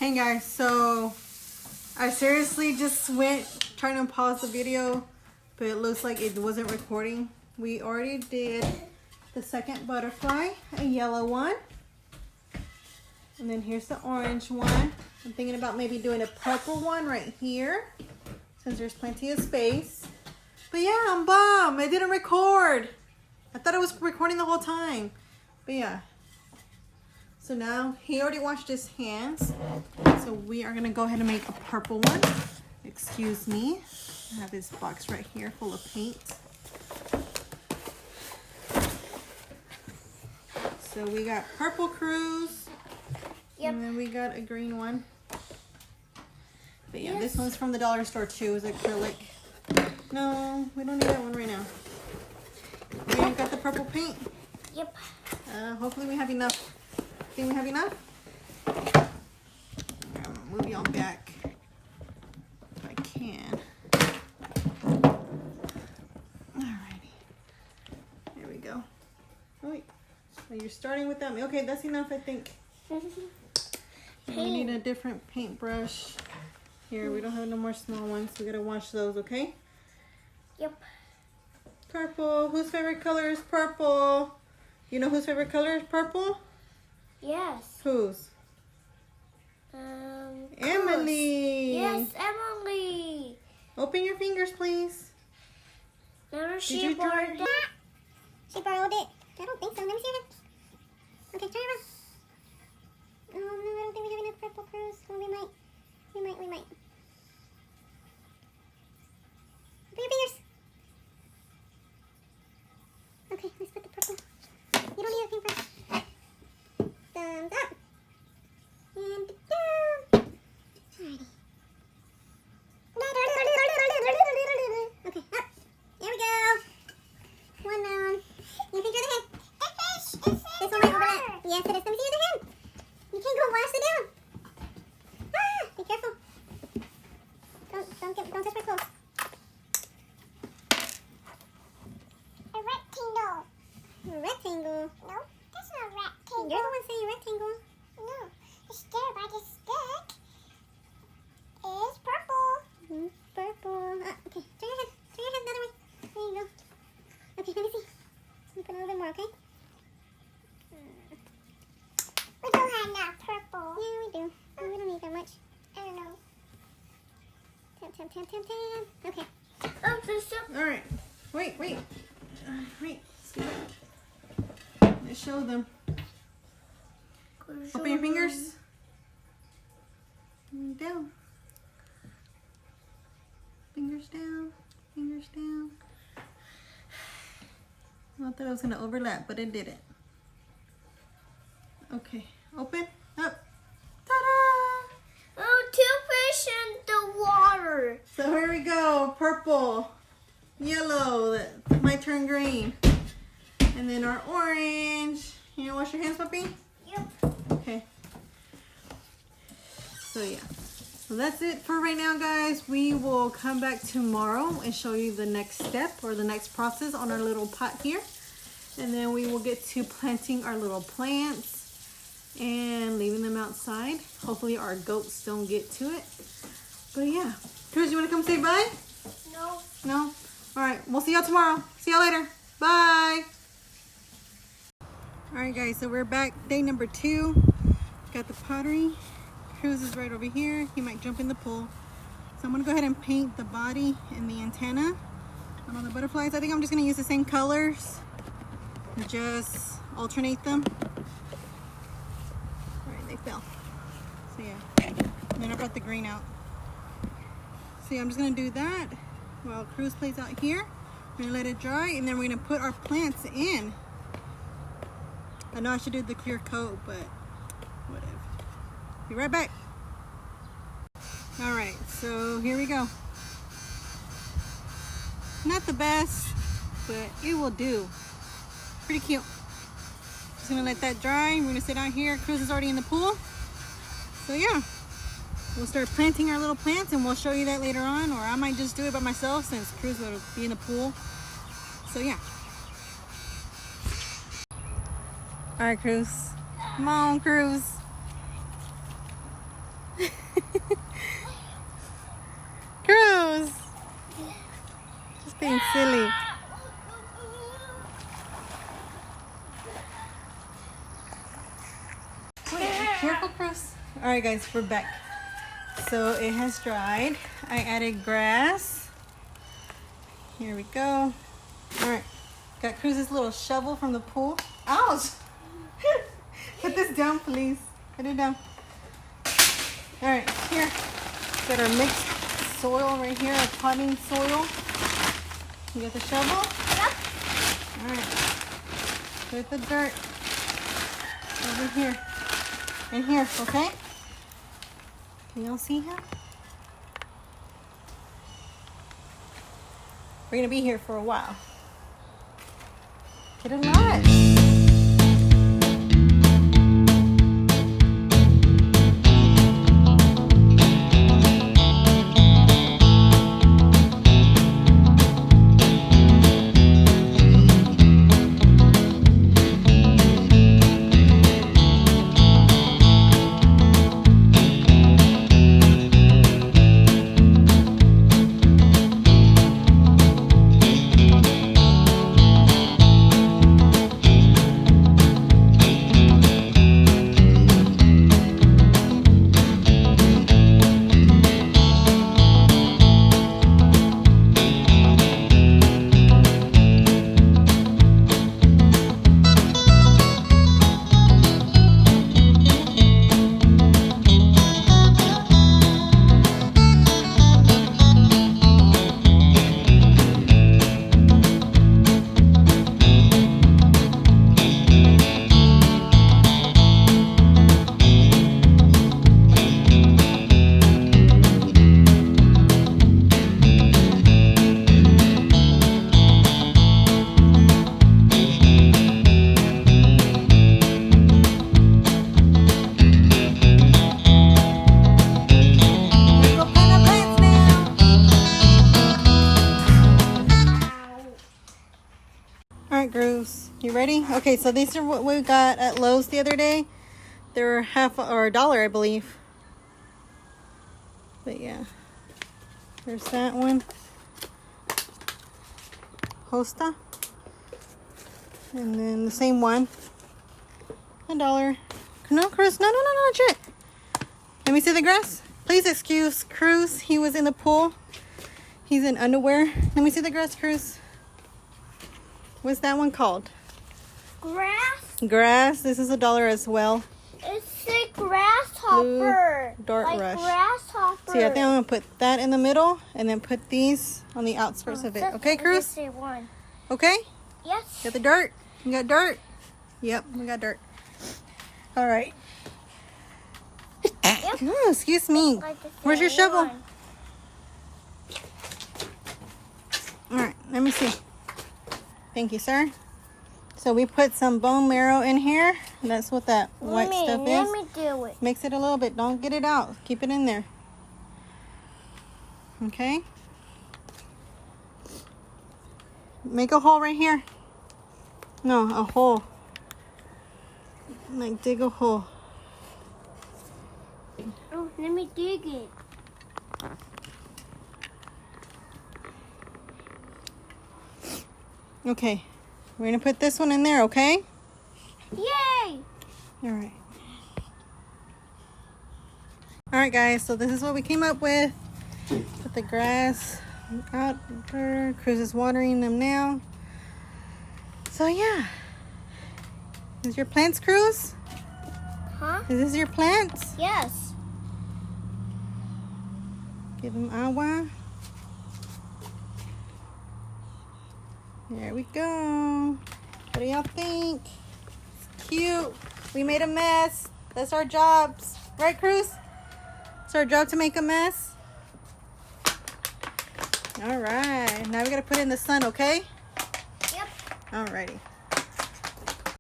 Hey guys, so I seriously just went trying to pause the video, but it looks like it wasn't recording. We already did the second butterfly, a yellow one. And then here's the orange one. I'm thinking about maybe doing a purple one right here, since there's plenty of space. But yeah, I'm bummed. It didn't record. I thought it was recording the whole time. But yeah. So now he already washed his hands. So we are gonna go ahead and make a purple one. Excuse me. I have this box right here full of paint. So we got purple Cruz. Yep. And then we got a green one. But yeah, this one's from the dollar store too. It's acrylic. No, we don't need that one right now. We got the purple paint. Yep. Hopefully we have enough. Think we have enough? I'm gonna move y'all back if I can. Alrighty. There we go. Oh, wait. So you're starting with that. Okay, that's enough, I think. We need a different paintbrush. Here, we don't have no more small ones. We gotta wash those, okay? Yep. Purple. Whose favorite color is purple? You know whose favorite color is purple? Yes. Whose? Emily. Yes, Emily. Open your fingers, please. No, Did she you borrowed draw? it. She borrowed it. I don't think so. Let me see it. Okay, turn around. Oh no, I don't think we have enough purple Cruz. Well, we might. We might. Open your fingers. Okay, let's put the purple. You don't need a paintbrush. Thumbs up. And down. Alrighty. Okay, up. There we go. One down. You can draw the head. This one might overlap. Yes, it is. Let me see the head. You can't go wash it down. Ah, be careful. Don't touch my clothes. A rectangle. A rectangle. No, that's not a rectangle. You're the one saying rectangle. No, the star by the stick is purple. Purple. Okay, turn your head. Turn your head the other way. There you go. Okay, let me see. Let me put a little bit more, okay? We don't have enough purple. Yeah, we do. We don't need that much. I don't know. Tap. Okay. Oh, there's some. Alright. Wait. Wait. Let's show them. Open your fingers. Down. Fingers down. Fingers down. I thought it was going to overlap, but it didn't. Okay. Open. Up. Ta-da! Oh, two fish in the water. So here we go. Purple. Yellow. That's my turn green. And then our orange. You know, wash your hands, puppy? Yep. Okay. So yeah. So that's it for right now, guys. We will come back tomorrow and show you the next step or the next process on our little pot here. And then we will get to planting our little plants and leaving them outside. Hopefully our goats don't get to it. But yeah. Cruz, you want to come say bye? No. No? All right. We'll see y'all tomorrow. See y'all later. Bye. All right, guys. So we're back. Day number 2. Got the pottery. Cruz is right over here. He might jump in the pool. So I'm going to go ahead and paint the body and the antenna on all the butterflies. I think I'm just going to use the same colors. Just alternate them. All right, they fell. So yeah. And then I brought the green out. So yeah, I'm just going to do that while Cruz plays out here. We're going to let it dry and then we're going to put our plants in. I know I should do the clear coat, but whatever. Be right back. All right, so here we go. Not the best, but it will do. Pretty cute. Just gonna let that dry. We're gonna sit out here. Cruz is already in the pool. So yeah, we'll start planting our little plants and we'll show you that later on, or I might just do it by myself since Cruz will be in the pool. So yeah. All right, Cruz. Come on, Cruz. Being silly. Wait, careful, Cruz. Alright guys, we're back. So it has dried. I added grass. Here we go. Alright. Got Cruz's little shovel from the pool. Ouch! Put this down, please. Put it down. Alright, here. Got our mixed soil right here, our potting soil. You got the shovel? Yep. Alright. Put the dirt over here. In here, okay? Can y'all see him? We're gonna be here for a while. Get a lot. You ready? Okay, so these are what we got at Lowe's the other day. They were half or $1, I believe. But yeah, there's that one. Hosta. And then the same one. $1. No, Cruz. No, not yet. Let me see the grass. Please excuse Cruz. He was in the pool. He's in underwear. Let me see the grass, Cruz. What's that one called? Grass? Grass. This is $1 as well. It's a grasshopper. Blue Dart like Rush. Grasshopper. So yeah, I think I'm going to put that in the middle and then put these on the outskirts of it. Okay, Cruz? One. Okay? Yes. Got the dirt? You got dirt? Yep, we got dirt. All right. Yep. Oh, excuse me. Like the Where's your same shovel? one. All right, let me see. Thank you, sir. So we put some bone marrow in here. And that's what that white stuff is. Let me do it. Mix it a little bit. Don't get it out. Keep it in there. Okay. Make a hole right here. No, a hole. Like dig a hole. Oh, let me dig it. Okay. We're going to put this one in there, okay? Yay! All right. All right, guys. So this is what we came up with. Put the grass out there. Cruz is watering them now. So yeah. Is your plants, Cruz? Huh? Is this your plants? Yes. Give them agua. There we go. What do y'all think? It's cute. We made a mess. That's our jobs. Right, Cruz? It's our job to make a mess. All right. Now we got to put it in the sun, okay? Yep. Alrighty.